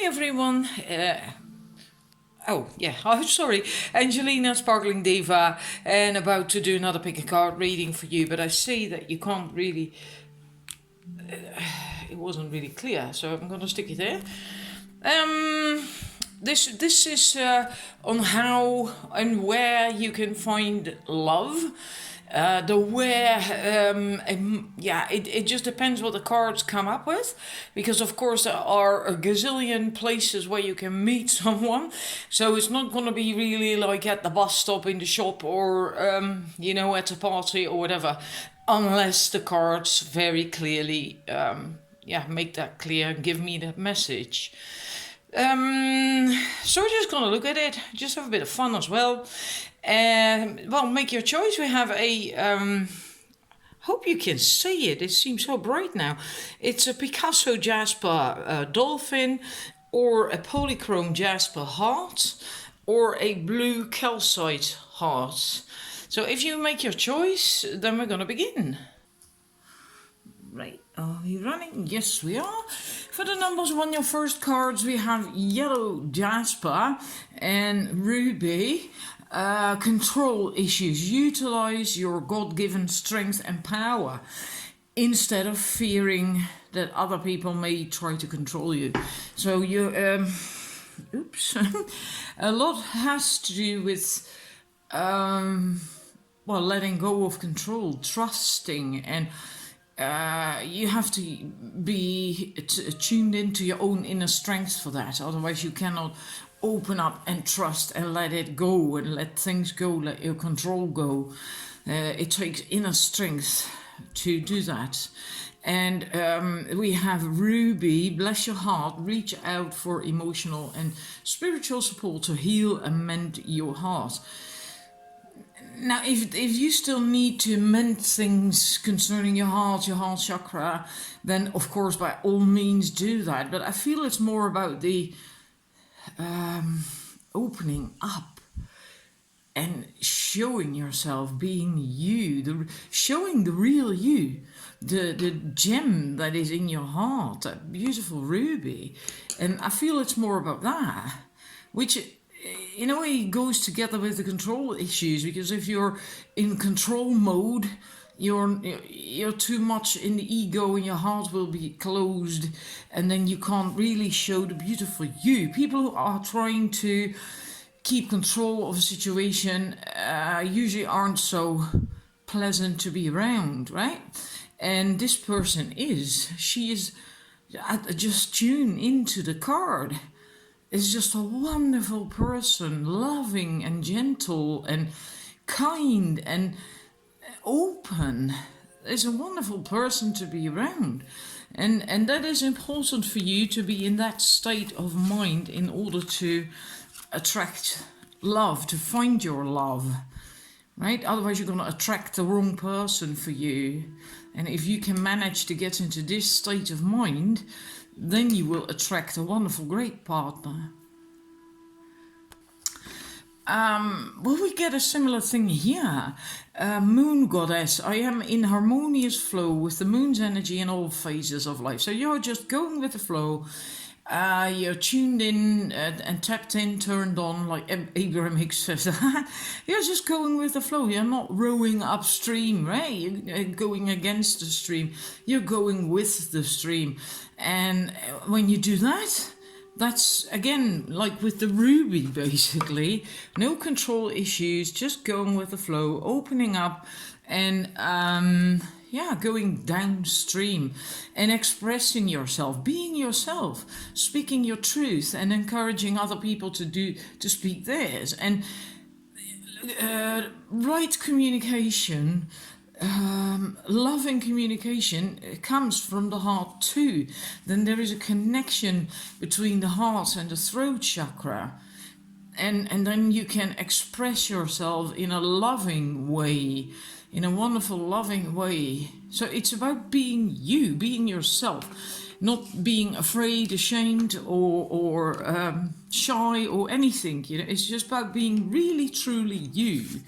everyone. Oh, sorry. Angelina, Sparkling Diva, and about to do another pick a card reading for you, but I see that you can't really. It wasn't really clear, so I'm gonna stick it there. This is on how and where you can find love. It just depends what the cards come up with, because of course there are a gazillion places where you can meet someone, so it's not going to be really like at the bus stop, in the shop, or at a party or whatever, unless the cards very clearly make that clear and give me that message. So we're just gonna look at it, just have a bit of fun as well. Make your choice. We have a hope you can see it. It seems so bright now. It's a Picasso Jasper dolphin, or a polychrome Jasper heart, or a blue calcite heart. So if you make your choice, then we're gonna begin. Right, are we running? Yes, we are. For the numbers on your first cards, we have yellow Jasper and ruby. Control issues. Utilize your God-given strength and power instead of fearing that other people may try to control you. So you, a lot has to do with, letting go of control, trusting, and you have to be tuned into your own inner strength for that. Otherwise you cannot open up and trust and let it go and let things go, let your control go. It takes inner strength to do that. And we have ruby, bless your heart, reach out for emotional and spiritual support to heal and mend your heart. Now, if you still need to mend things concerning your heart chakra, then of course by all means do that. But I feel it's more about the opening up and showing yourself, being you, showing the real you, the gem that is in your heart, that beautiful ruby. And I feel it's more about that, which in a way goes together with the control issues, because if you're in control mode, you're too much in the ego and your heart will be closed, and then you can't really show the beautiful you. People who are trying to keep control of a situation usually aren't so pleasant to be around, right? And this person she is just tune into the card. Is just a wonderful person, loving and gentle and kind and open. Is a wonderful person to be around. And that is important for you to be in that state of mind in order to attract love, to find your love, right? Otherwise you're going to attract the wrong person for you. And if you can manage to get into this state of mind, then you will attract a wonderful, great partner. We get a similar thing here. Moon goddess, I am in harmonious flow with the moon's energy in all phases of life. So you're just going with the flow. You're tuned in and tapped in, turned on, like Abraham Hicks says. You're just going with the flow. You're not rowing upstream, right? You're going against the stream. You're going with the stream. And when you do that, that's again like with the ruby, basically. No control issues, just going with the flow, opening up, and going downstream and expressing yourself, being yourself, speaking your truth, and encouraging other people to speak theirs. And right communication, loving communication comes from the heart too. Then there is a connection between the heart and the throat chakra. And then you can express yourself in a loving way, in a wonderful, loving way. So it's about being you, being yourself, not being afraid, ashamed, or shy, or anything. It's just about being really, truly you.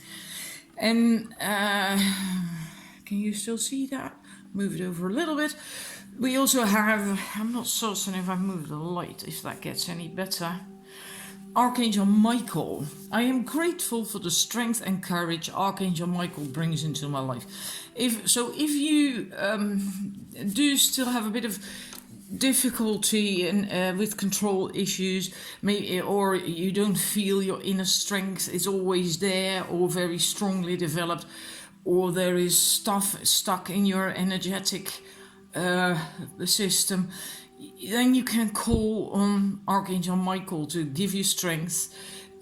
And can you still see that? Move it over a little bit. We also have, I'm not certain if I move the light, if that gets any better. Archangel Michael. I am grateful for the strength and courage Archangel Michael brings into my life. If you do still have a bit of difficulty with control issues, maybe, or you don't feel your inner strength is always there or very strongly developed, or there is stuff stuck in your energetic system, then you can call on Archangel Michael to give you strength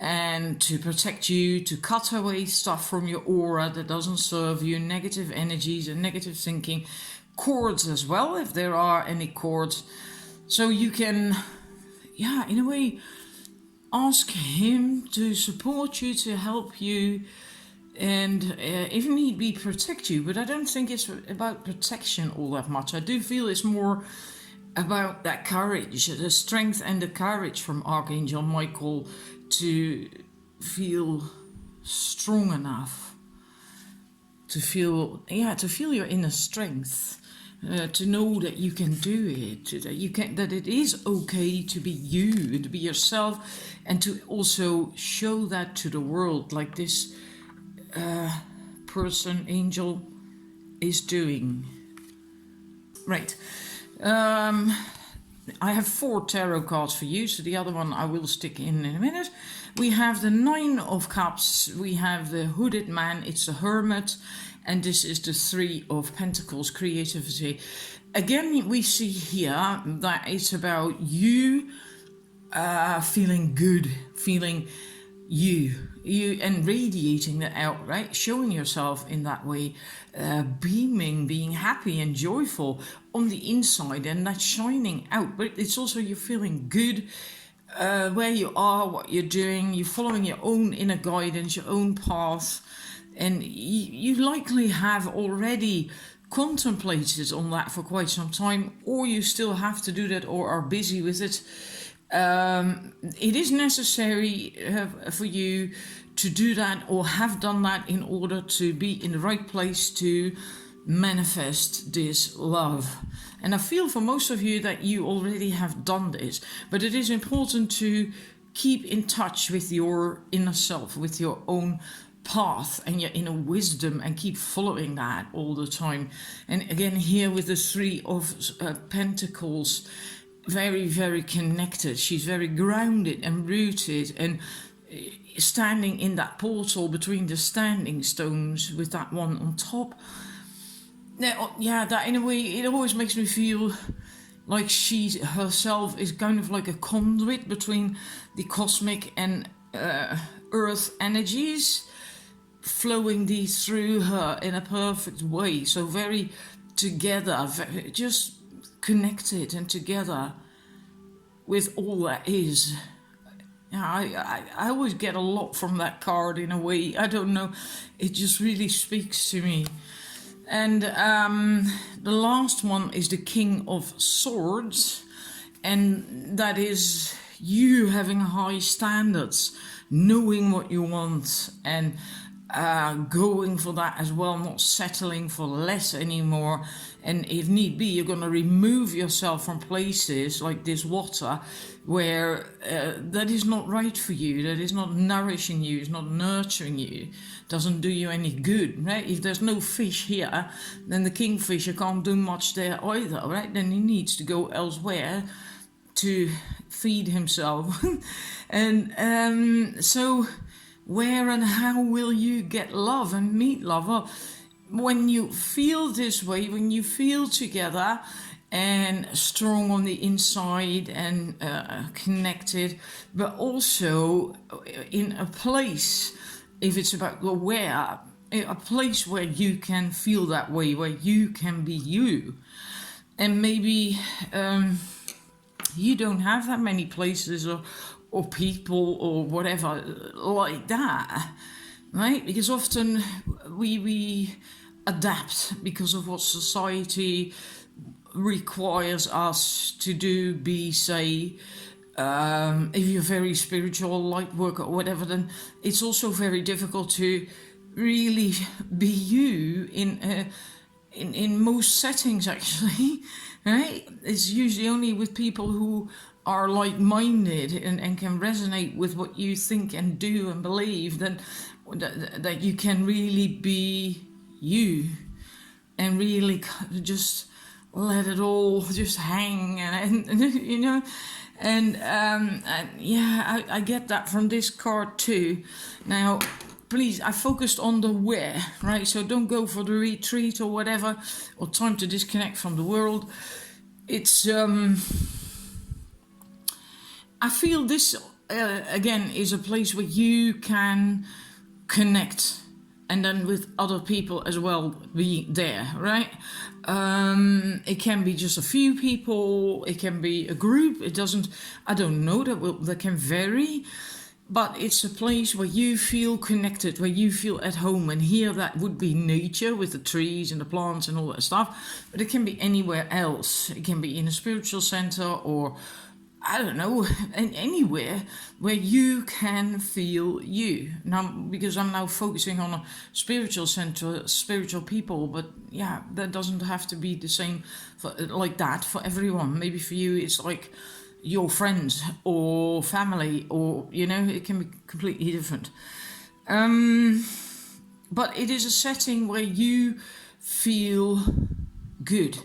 and to protect you, to cut away stuff from your aura that doesn't serve you, negative energies and negative thinking, cords as well, if there are any cords. So you can, in a way, ask him to support you, to help you, and if need be, protect you. But I don't think it's about protection all that much. I do feel it's more about that courage, the strength and the courage from Archangel Michael to feel strong enough, to feel your inner strength, to know that you can do it, that it is okay to be you, to be yourself, and to also show that to the world, like this angel is doing. Right. I have 4 tarot cards for you, so the other one I will stick in a minute. We have the 9 of Cups, we have the Hooded Man, it's the Hermit, and this is the 3 of Pentacles, creativity. Again, we see here that it's about you feeling good, feeling you and radiating that out, right? Showing yourself in that way, beaming, being happy and joyful on the inside, and that's shining out. But it's also you're feeling good where you are, what you're doing, you're following your own inner guidance, your own path, and you likely have already contemplated on that for quite some time, or you still have to do that or are busy with it. It is necessary for you to do that or have done that in order to be in the right place to manifest this love. And I feel for most of you that you already have done this, but it is important to keep in touch with your inner self, with your own path and your inner wisdom, and keep following that all the time. And again, here with the 3 of Pentacles, very, very connected. She's very grounded and rooted and standing in that portal between the standing stones with that one on top. Now, that in a way, it always makes me feel like she herself is kind of like a conduit between the cosmic and earth energies, flowing these through her in a perfect way. So very together, just connected and together with all that is. I always get a lot from that card in a way. I don't know, it just really speaks to me. And the last one is the King of Swords, and that is you having high standards, knowing what you want, and going for that as well, not settling for less anymore. And if need be, you're going to remove yourself from places like this water where that is not right for you, that is not nourishing you, is not nurturing you, doesn't do you any good, right? If there's no fish here, then the kingfisher can't do much there either, right? Then he needs to go elsewhere to feed himself. And so where and how will you get love and meet love? Well, when you feel this way, when you feel together and strong on the inside and connected, but also in a place, if it's about the where, a place where you can feel that way, where you can be you. And maybe you don't have that many places or people or whatever like that, right? Because often we adapt because of what society requires us to do, be, say. If you're very spiritual, light work or whatever, then it's also very difficult to really be you in most settings, actually. right? It's usually only with people who are like-minded and can resonate with what you think and do and believe that you can really be you and really just let it all just hang and you know. And yeah, I get that from this card too. Now, please, I focused on the where, right? So don't go for the retreat or whatever, or time to disconnect from the world. It's I feel this again is a place where you can connect, and then with other people as well, be there, right? It can be just a few people, it can be a group, it doesn't, I don't know, that can vary, but it's a place where you feel connected, where you feel at home. And here that would be nature with the trees and the plants and all that stuff, but it can be anywhere else. It can be in a spiritual center, or I don't know, anywhere where you can feel you. Now, because I'm now focusing on a spiritual center, spiritual people, but yeah, that doesn't have to be the same like that for everyone. Maybe for you, it's like your friends or family, or, you know, it can be completely different. But it is a setting where you feel good,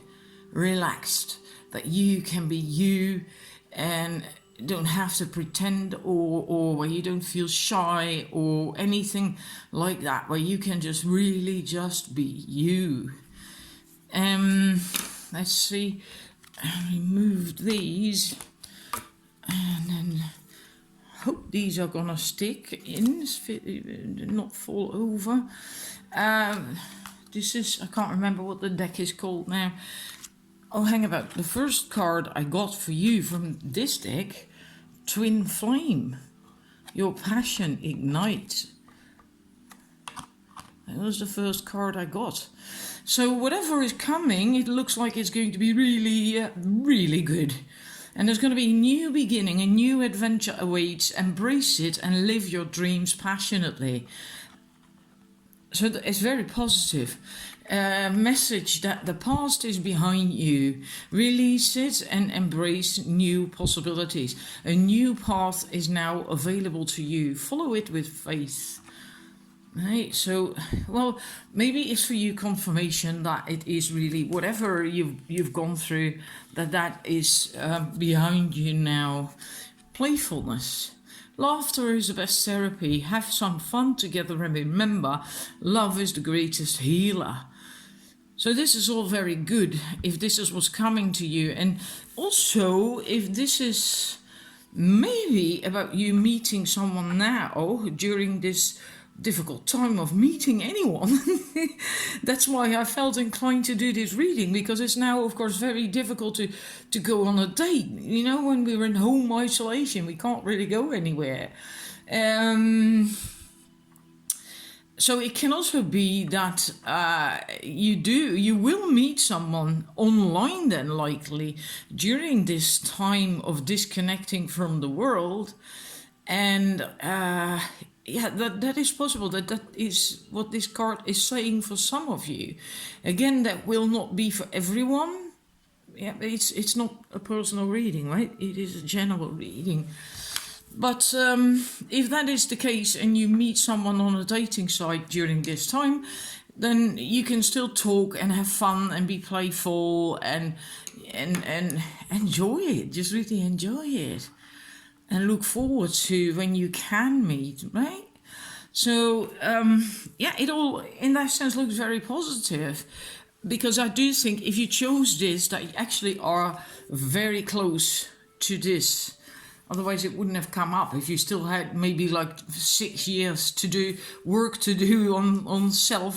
relaxed, that you can be you, and don't have to pretend, or where you don't feel shy or anything like that, where you can just really just be you. Let's see, I removed these, and then hope these are gonna stick in, not fall over. This is, I can't remember what the deck is called now. Oh, hang about. The first card I got for you from this deck, Twin Flame. Your passion ignites. That was the first card I got. So whatever is coming, it looks like it's going to be really, really good. And there's going to be a new beginning, a new adventure awaits. Embrace it and live your dreams passionately. So it's very positive. Message that the past is behind you. Release it and embrace new possibilities. A new path is now available to you. Follow it with faith. Right, so, well, maybe it's for you confirmation that it is really whatever you've gone through, that is behind you now. Playfulness. Laughter is the best therapy. Have some fun together, and remember, love is the greatest healer. So this is all very good if this is what's coming to you. And also, if this is maybe about you meeting someone now during this difficult time of meeting anyone. That's why I felt inclined to do this reading, because it's now, of course, very difficult to go on a date. You know, when we're in home isolation, we can't really go anywhere. So it can also be that you will meet someone online then, likely, during this time of disconnecting from the world. And yeah, that is possible. That is what this card is saying for some of you. Again, that will not be for everyone. Yeah, it's not a personal reading, right? It is a general reading. But if that is the case and you meet someone on a dating site during this time, then you can still talk and have fun and be playful and enjoy it. Just really enjoy it. And look forward to when you can meet, right? So, yeah, it all, in that sense, looks very positive. Because I do think if you chose this, that you actually are very close to this. Otherwise, it wouldn't have come up. If you still had maybe like 6 years to do work to do on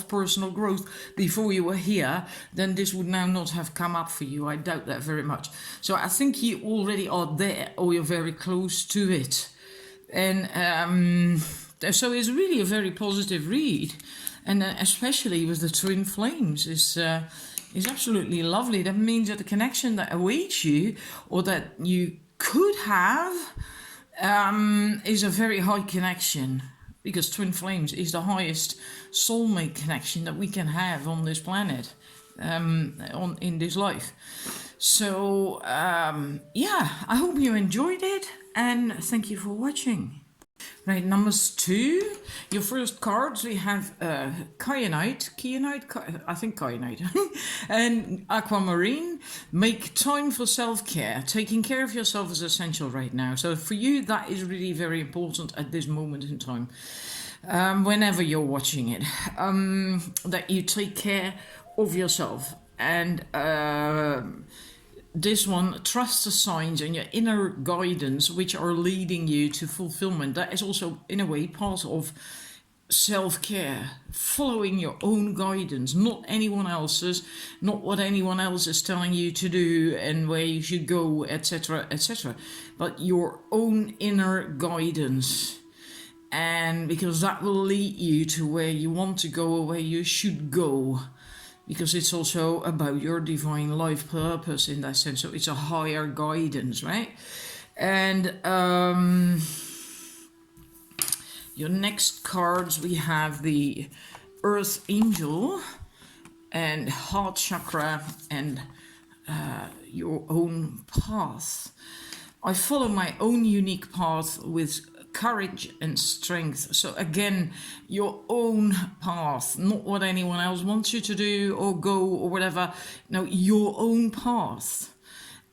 personal growth before you were here, then this would now not have come up for you. I doubt that very much. So I think you already are there, or you're very close to it. And so it's really a very positive read. And especially with the twin flames is absolutely lovely. That means that the connection that awaits you, or that you could have, is a very high connection, because twin flames is the highest soulmate connection that we can have on this planet, in this life. So, yeah, I hope you enjoyed it and thank you for watching. Right, numbers 2. Your first cards, we have I think Kyanite, and Aquamarine. Make time for self-care. Taking care of yourself is essential right now. So for you, that is really very important at this moment in time. Whenever you're watching it, that you take care of yourself. And this one, trust the signs and your inner guidance which are leading you to fulfillment. That is also in a way part of self-care, following your own guidance, not anyone else's, not what anyone else is telling you to do and where you should go, etc., etc., but your own inner guidance. And because that will lead you to where you want to go or where you should go, because it's also about your divine life purpose in that sense. So it's a higher guidance, right? And your next cards, we have the Earth Angel and Heart Chakra and your own path. I follow my own unique path with courage and strength. So again, your own path, not what anyone else wants you to do or go or whatever. No, your own path.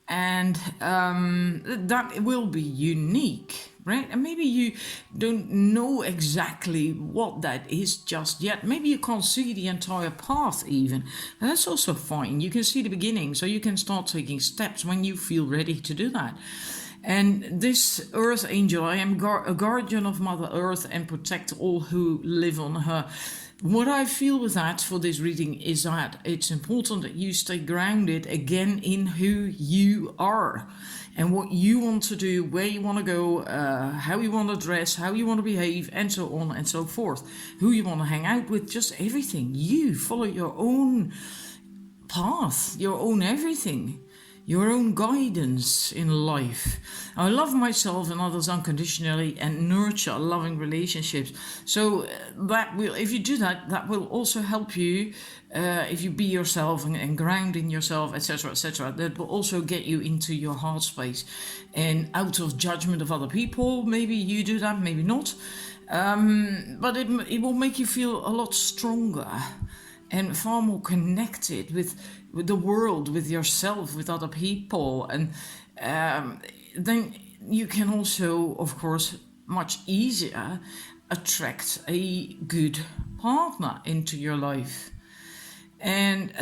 And that will be unique, right? And maybe you don't know exactly what that is just yet. Maybe you can't see the entire path even. And that's also fine. You can see the beginning, so you can start taking steps when you feel ready to do that. And this Earth Angel, I am a guardian of Mother Earth and protect all who live on her. What I feel with that for this reading is that it's important that you stay grounded again in who you are and what you want to do, where you want to go, how you want to dress, how you want to behave, and so on and so forth. Who you want to hang out with, just everything. You follow your own path, your own everything. Your own guidance in life. I love myself and others unconditionally and nurture loving relationships. So that will, if you do that, that will also help you if you be yourself and ground in yourself, etc., etc. That will also get you into your heart space and out of judgment of other people. Maybe you do that, maybe not. But it will make you feel a lot stronger and far more connected with the world, with yourself, with other people. And then you can also, of course, much easier attract a good partner into your life. And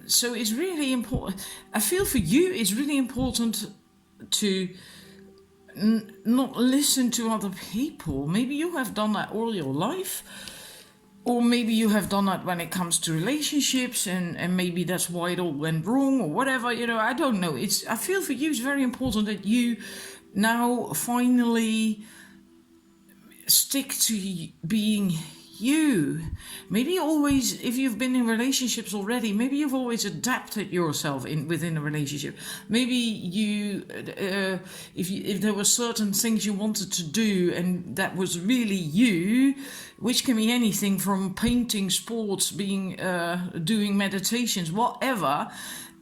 so it's really important. I feel for you, it's really important to not listen to other people. Maybe you have done that all your life. Or maybe you have done that when it comes to relationships, and maybe that's why it all went wrong or whatever, I don't know. I feel for you it's very important that you now finally stick to being you. Maybe always, if you've been in relationships already, maybe you've always adapted yourself within a relationship. Maybe you, if there were certain things you wanted to do and that was really you, which can be anything from painting, sports, being doing meditations, whatever.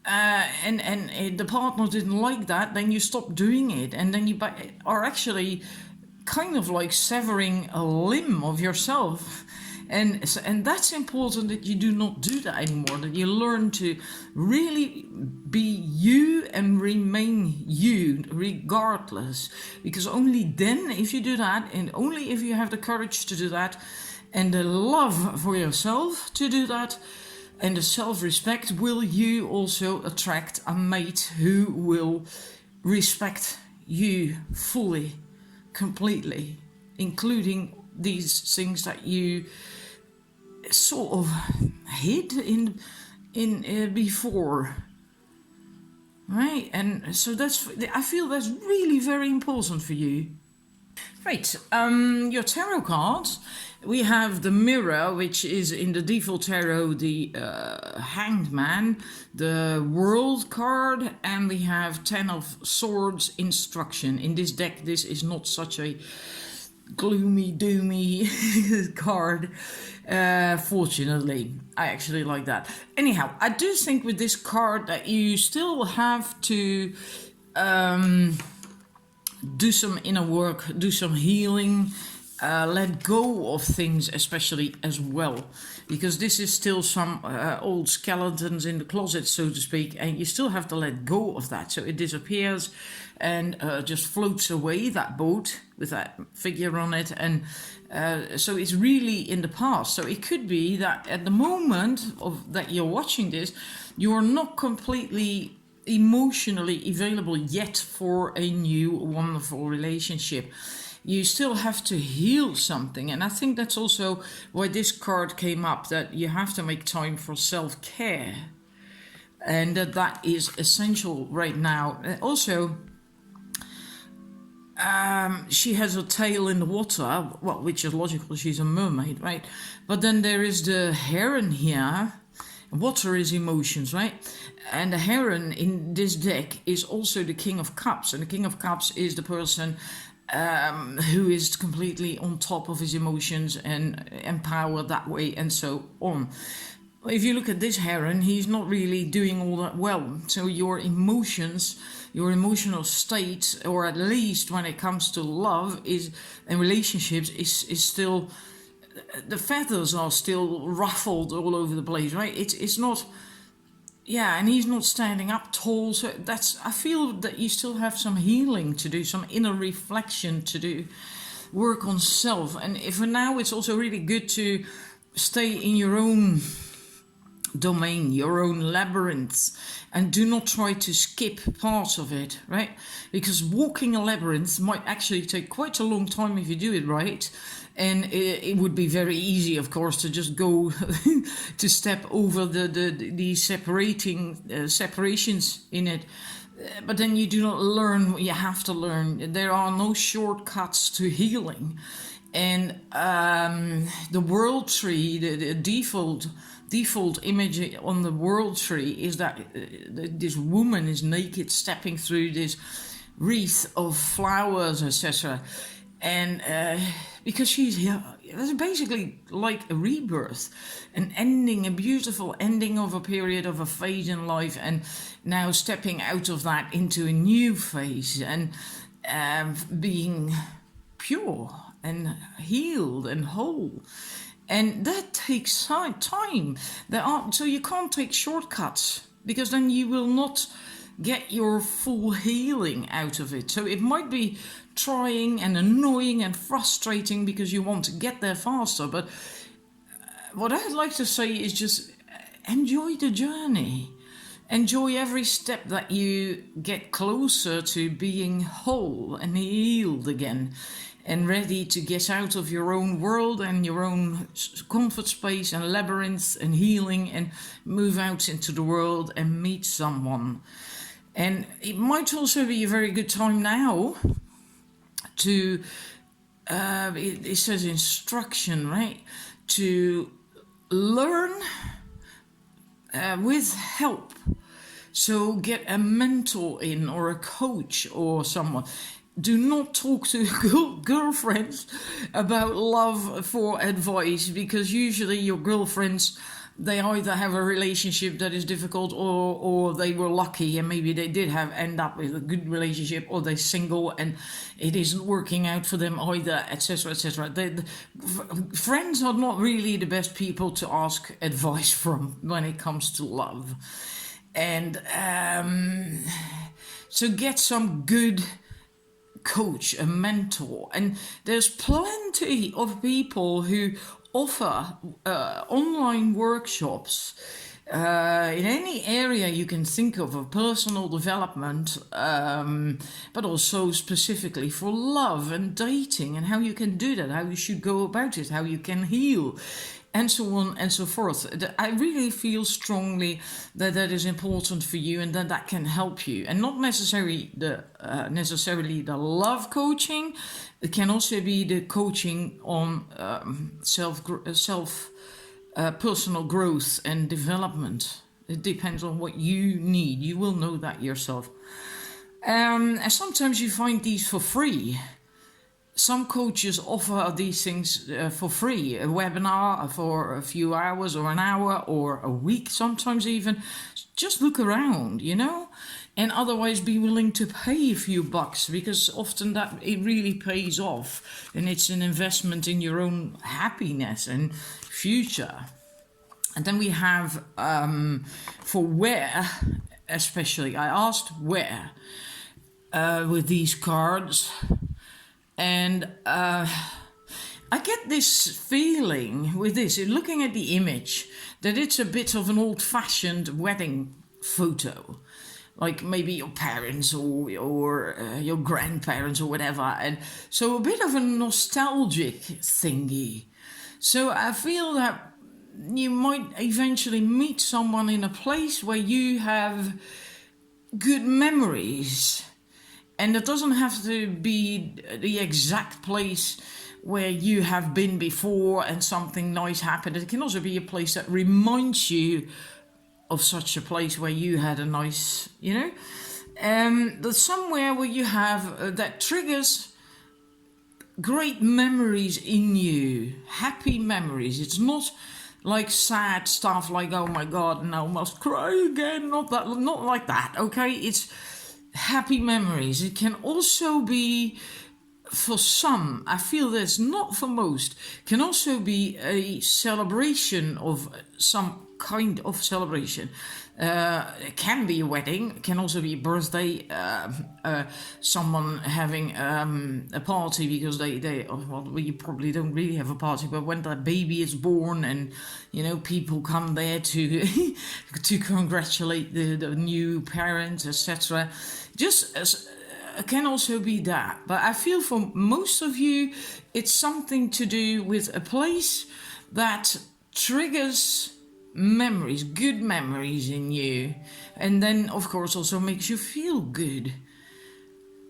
And the partner didn't like that, then you stop doing it, and then you are actually kind of like severing a limb of yourself. And that's important, that you do not do that anymore, that you learn to really be you and remain you regardless. Because only then, if you do that, and only if you have the courage to do that, and the love for yourself to do that, and the self-respect, will you also attract a mate who will respect you fully, completely, including these things that you sort of hid in before, right? And so I feel that's really very important for you. Right, your tarot cards. We have the Mirror, which is in the default tarot the Hanged Man, the World card, and we have 10 of Swords Instruction. In this deck, this is not such a gloomy doomy card. Fortunately, I actually like that. Anyhow, I do think with this card that you still have to do some inner work, do some healing, let go of things, especially as well, because this is still some old skeletons in the closet, so to speak, and you still have to let go of that. So it disappears and just floats away, that boat with that figure on it, and so it's really in the past. So it could be that at the moment of that you're watching this, you're not completely emotionally available yet for a new wonderful relationship. You still have to heal something, and I think that's also why this card came up, that you have to make time for self-care, and that is essential right now. Also, she has a tail in the water, well, which is logical, she's a mermaid, right? But then there is the heron here. Water is emotions, right? And the heron in this deck is also the King of Cups. And the King of Cups is the person who is completely on top of his emotions and empowered that way and so on. If you look at this heron, he's not really doing all that well. So your emotions, your emotional state, or at least when it comes to love is and relationships, is still, the feathers are still ruffled all over the place, right? It's not, yeah, and he's not standing up tall. So that's, I feel that you still have some healing to do, some inner reflection to do, work on self. And for now, it's also really good to stay in your own domain, your own labyrinth, and do not try to skip parts of it, right? Because walking a labyrinth might actually take quite a long time if you do it right. And it would be very easy, of course, to just go to step over the separations in it. But then you do not learn what you have to learn. There are no shortcuts to healing. And the world tree, the default image on the world tree is that this woman is naked, stepping through this wreath of flowers, etc. And because she's here, it's basically like a rebirth, an ending, a beautiful ending of a period, of a phase in life, and now stepping out of that into a new phase and being pure and healed and whole. And that takes time. So you can't take shortcuts, because then you will not get your full healing out of it. So it might be trying and annoying and frustrating because you want to get there faster. But what I'd like to say is just enjoy the journey. Enjoy every step that you get closer to being whole and healed again, and ready to get out of your own world and your own comfort space and labyrinth and healing, and move out into the world and meet someone. And it might also be a very good time now to, it says instruction, right? To learn with help. So get a mentor in, or a coach or someone. Do not talk to girlfriends about love for advice, because usually your girlfriends, they either have a relationship that is difficult, or they were lucky and maybe they did end up with a good relationship, or they're single and it isn't working out for them either, etc., etc. Friends are not really the best people to ask advice from when it comes to love. And so get some good coach, a mentor, and there's plenty of people who offer online workshops in any area you can think of personal development, but also specifically for love and dating, and how you can do that, how you should go about it, how you can heal, and so on and so forth. I really feel strongly that that is important for you, and that can help you. And not necessarily the love coaching. It can also be the coaching on personal growth and development. It depends on what you need. You will know that yourself. And sometimes you find these for free. some coaches offer these things for free, a webinar for a few hours or an hour or a week, sometimes even. Just look around, and otherwise be willing to pay a few bucks, because often that it really pays off, and it's an investment in your own happiness and future. And then we have for where, especially, I asked where with these cards. And I get this feeling with this, looking at the image, that it's a bit of an old-fashioned wedding photo. Like maybe your parents or your grandparents or whatever. And so a bit of a nostalgic thingy. So I feel that you might eventually meet someone in a place where you have good memories. And it doesn't have to be the exact place where you have been before and something nice happened. It can also be a place that reminds you of such a place where you had a nice, there's somewhere where you have that triggers great memories in you, happy memories. It's not like sad stuff like, oh my God, now I must cry again. Not like that, okay? It's happy memories. It can also be, for some, I feel this, not for most, can also be a celebration of some kind of celebration. It can be a wedding, it can also be a birthday, someone having a party because you probably don't really have a party, but when that baby is born and people come there to to congratulate the new parents, etc. Just as it can also be that, but I feel for most of you it's something to do with a place that triggers memories, good memories in you, and then of course also makes you feel good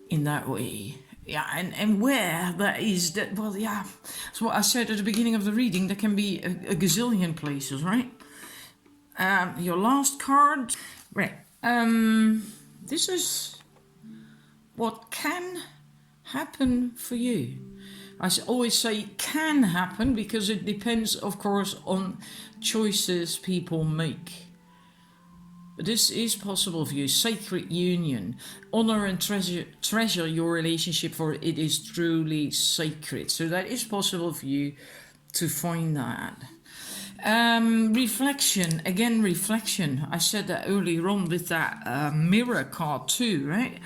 in that way. Yeah, and where that is, that, well, yeah, that's what I said at the beginning of the reading. There can be a gazillion places, right? Your last card, right? This is what can happen for you. I always say can happen because it depends, of course, on choices people make. But this is possible for you. Sacred union. Honor and treasure your relationship, for it is truly sacred. So that is possible for you to find that. Reflection. Again, reflection. I said that earlier on with that mirror card too, right?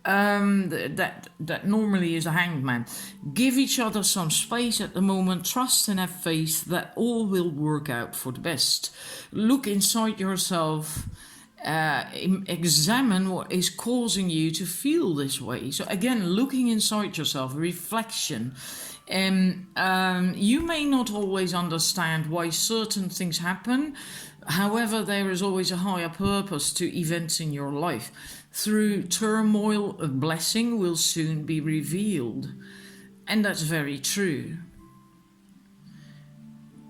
That normally is a hanged man. Give each other some space at the moment. Trust and have faith that all will work out for the best. Look inside yourself. Examine what is causing you to feel this way. So again, looking inside yourself, reflection. You may not always understand why certain things happen. However, there is always a higher purpose to events in your life. Through turmoil, a blessing will soon be revealed. And that's very true.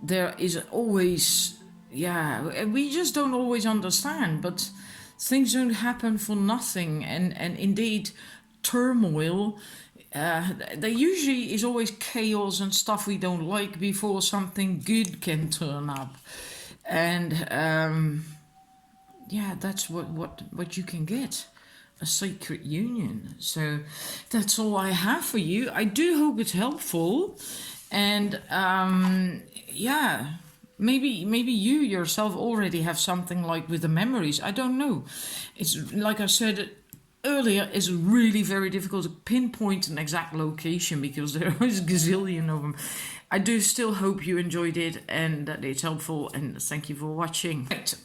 There is always, we just don't always understand, but things don't happen for nothing. And indeed, turmoil, there usually is always chaos and stuff we don't like before something good can turn up. And that's what you can get. A sacred union. So that's all I have for you. I do hope it's helpful. And maybe you yourself already have something like with the memories. I don't know. It's like I said earlier, it's really very difficult to pinpoint an exact location because there is a gazillion of them. I do still hope you enjoyed it and that it's helpful, and thank you for watching. Right,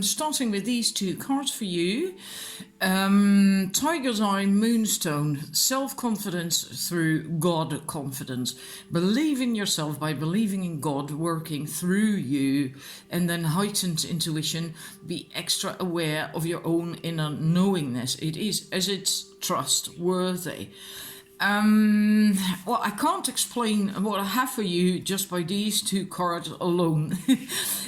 starting with these two cards for you. Tiger's Eye, Moonstone, self-confidence through God confidence. Believe in yourself by believing in God working through you, and then heightened intuition. Be extra aware of your own inner knowingness. It is as it's trustworthy. Well, I can't explain what I have for you just by these two cards alone.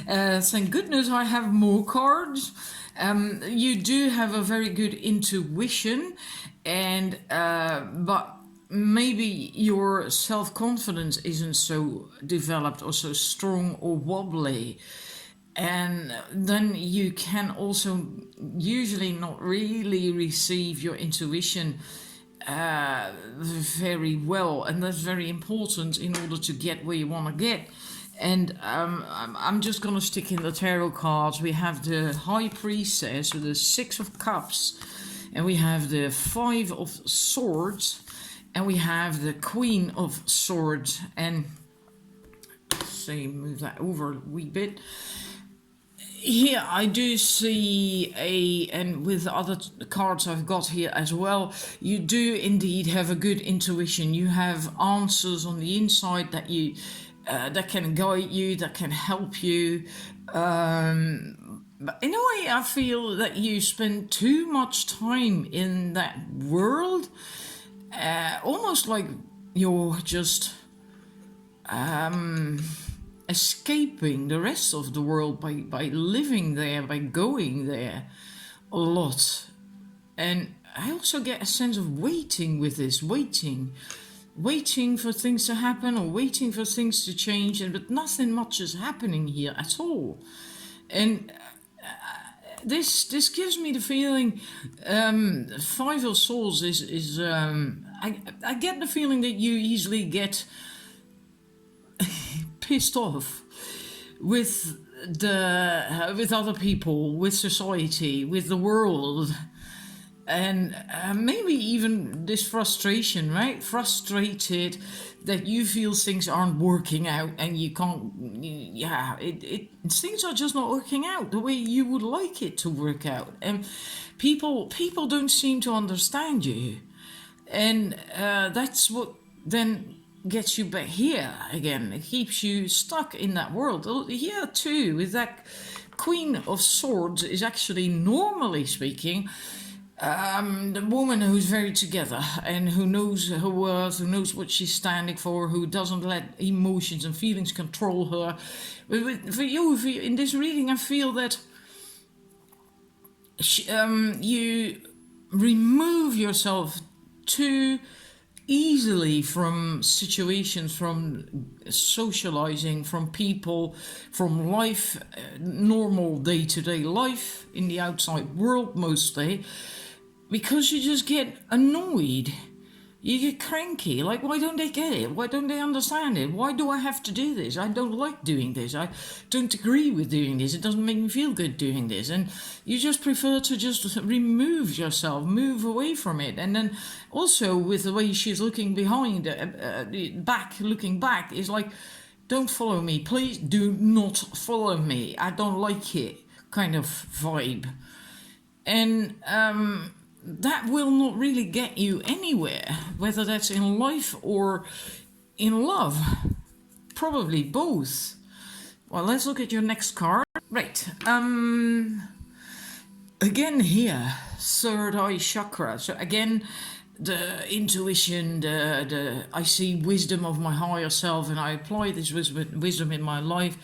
Thank goodness I have more cards. You do have a very good intuition, and but maybe your self-confidence isn't so developed or so strong or wobbly, and then you can also usually not really receive your intuition very well, and that's very important in order to get where you want to get. And I'm just going to stick in the tarot cards. We have the High Priestess with the Six of Cups, and we have the Five of Swords, and we have the Queen of Swords. And say, move that over a wee bit. Here I do see and with the other cards I've got here as well, you do indeed have a good intuition. You have answers on the inside that you that can guide you, that can help you. But in a way, I feel that you spend too much time in that world, almost like you're just escaping the rest of the world by living there, by going there a lot. And I also get a sense of waiting with this, waiting for things to happen or waiting for things to change, but nothing much is happening here at all. And this gives me the feeling, Five of Swords is I get the feeling that you easily get pissed off with with other people, with society, with the world, and maybe even this frustration, right? Frustrated that you feel things aren't working out, and you can't. Things are just not working out the way you would like it to work out, and people don't seem to understand you, and that's what then gets you back here again. It keeps you stuck in that world. Here too, with that Queen of Swords is actually, normally speaking, the woman who's very together and who knows her worth, who knows what she's standing for, who doesn't let emotions and feelings control her. But for you, in this reading, I feel that you remove yourself too easily from situations, from socializing, from people, from life, normal day-to-day life in the outside world mostly, because you just get annoyed. You get cranky, like, why don't they get it? Why don't they understand it? Why do I have to do this? I don't like doing this. I don't agree with doing this. It doesn't make me feel good doing this. And you just prefer to just remove yourself, move away from it. And then also with the way she's looking behind, looking back, is like, don't follow me. Please do not follow me. I don't like it, kind of vibe. And that will not really get you anywhere, whether that's in life or in love. Probably both. Well, let's look at your next card. Right. Again here, third eye chakra. So again, the intuition, I see wisdom of my higher self, and I apply this wisdom in my life.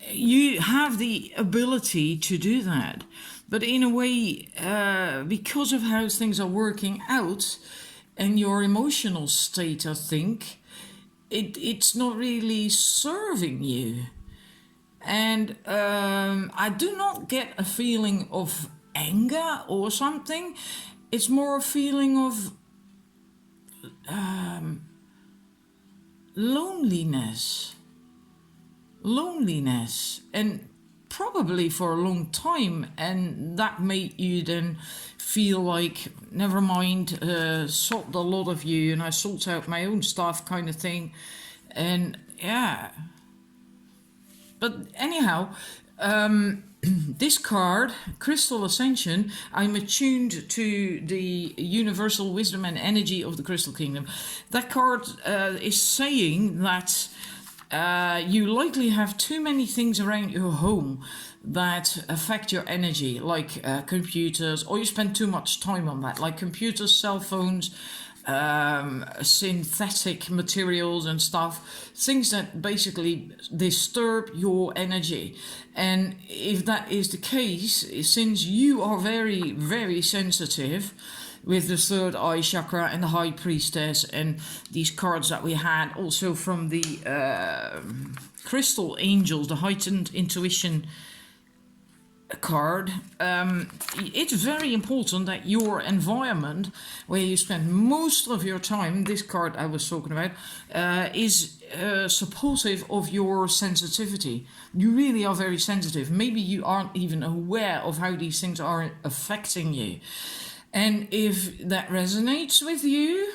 You have the ability to do that. But in a way, because of how things are working out and your emotional state, I think, it's not really serving you. And I do not get a feeling of anger or something. It's more a feeling of loneliness. And probably for a long time, and that made you then feel like, never mind, sort the lot of you, and I sort out my own stuff, kind of thing. And yeah, but anyhow, this card, Crystal Ascension, I'm attuned to the universal wisdom and energy of the Crystal Kingdom. That card is saying that you likely have too many things around your home that affect your energy, like computers, or you spend too much time on that, like computers, cell phones, synthetic materials and stuff, things that basically disturb your energy. And if that is the case, since you are very, very sensitive, with the third eye chakra and the high priestess, and these cards that we had also from the crystal angels, the heightened intuition card. It's very important that your environment where you spend most of your time, this card I was talking about, is supportive of your sensitivity. You really are very sensitive. Maybe you aren't even aware of how these things are affecting you. And if that resonates with you,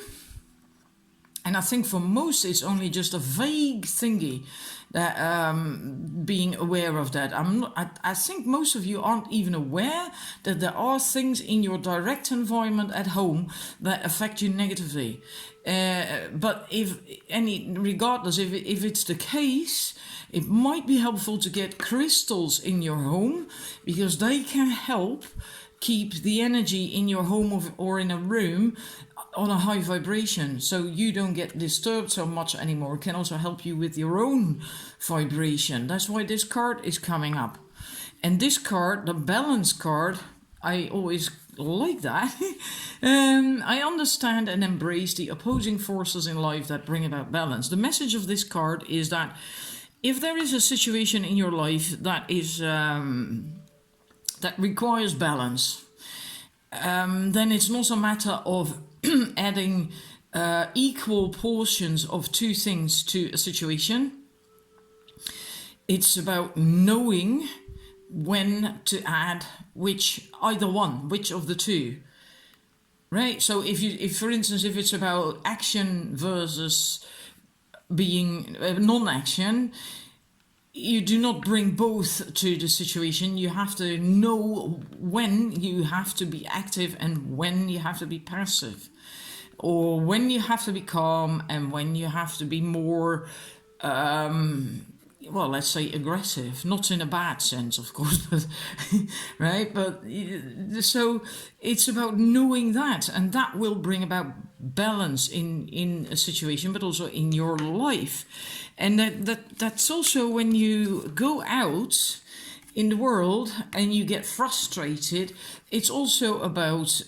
and I think for most it's only just a vague thingy, that being aware of that. I think most of you aren't even aware that there are things in your direct environment at home that affect you negatively. But regardless, if it's the case, it might be helpful to get crystals in your home, because they can help keep the energy in your home or in a room on a high vibration, so you don't get disturbed so much anymore. It can also help you with your own vibration. That's why this card is coming up. And this card, the balance card, I always like that. I understand and embrace the opposing forces in life that bring about balance. The message of this card is that if there is a situation in your life that is that requires balance, then it's not a matter of adding equal portions of two things to a situation. It's about knowing when to add which of the two, right? So if for instance, if it's about action versus being non-action, you do not bring both to the situation. You have to know when you have to be active and when you have to be passive, or when you have to be calm and when you have to be more, well, let's say aggressive, not in a bad sense, of course, but right? But so it's about knowing that, and that will bring about balance in a situation, but also in your life. And that's also when you go out in the world and you get frustrated, it's also about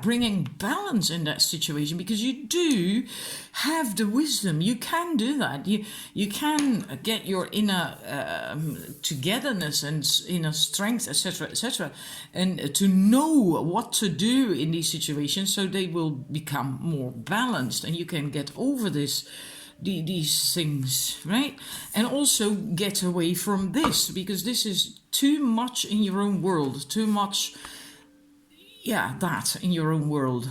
bringing balance in that situation, because you do have the wisdom. You can do that. You can get your inner togetherness and inner strength, etc., and to know what to do in these situations so they will become more balanced, and you can get over these things, right? And also get away from this, because this is too much in your own world, too much that in your own world,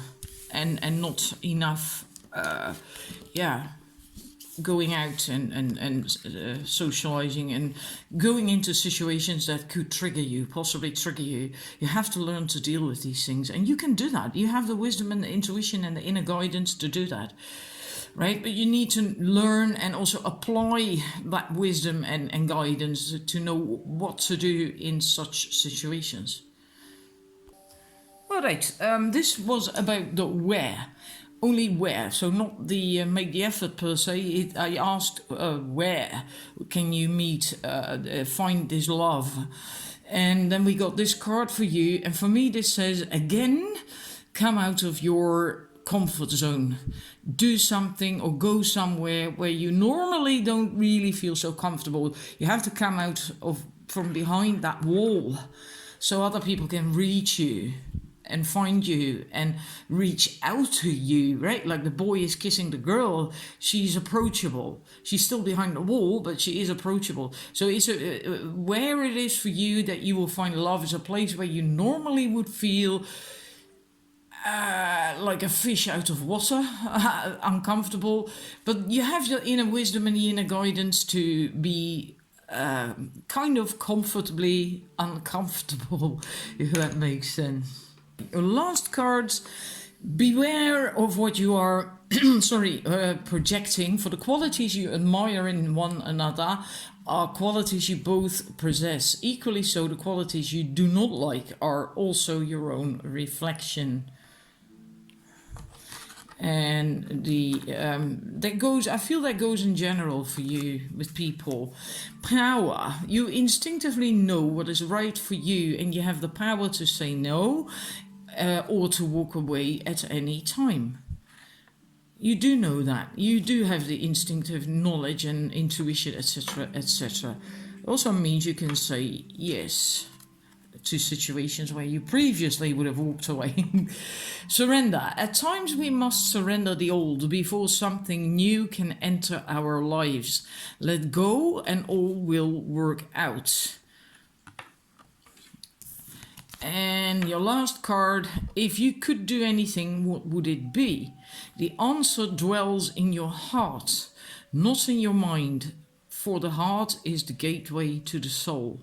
and not enough going out and socializing and going into situations that could possibly trigger you. You have to learn to deal with these things, and you can do that. You have the wisdom and the intuition and the inner guidance to do that, right? But you need to learn and also apply that wisdom and guidance to know what to do in such situations. All right, this was about the where, only where, so not the make the effort per se. I asked where can you meet, find this love, and then we got this card for you, and for me this says, again, come out of your comfort zone. Do something or go somewhere where you normally don't really feel so comfortable. You have to come out from behind that wall so other people can reach you and find you and reach out to you, right? Like the boy is kissing the girl, she's approachable. She's still behind the wall, but she is approachable. So it's where it is for you that you will find love is a place where you normally would feel like a fish out of water, uncomfortable, but you have your inner wisdom and the inner guidance to be kind of comfortably uncomfortable, if that makes sense. Your last cards, beware of what you are projecting, for the qualities you admire in one another are qualities you both possess. Equally so, the qualities you do not like are also your own reflection. And I feel that goes in general for you with people. Power. You instinctively know what is right for you, and you have the power to say no. or to walk away at any time. You do know that. You do have the instinctive knowledge and intuition, etc., etc. Also means you can say yes to situations where you previously would have walked away. Surrender. At times we must surrender the old before something new can enter our lives. Let go and all will work out. And your last card, if you could do anything, what would it be? The answer dwells in your heart, not in your mind, for the heart is the gateway to the soul.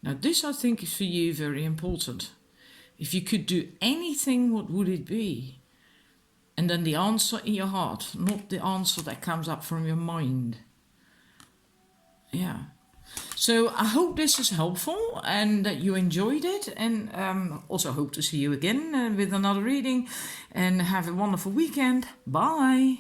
Now this, I think, is for you very important. If you could do anything, what would it be? And then the answer in your heart, not the answer that comes up from your mind. Yeah. So I hope this is helpful and that you enjoyed it, and also hope to see you again with another reading, and have a wonderful weekend. Bye.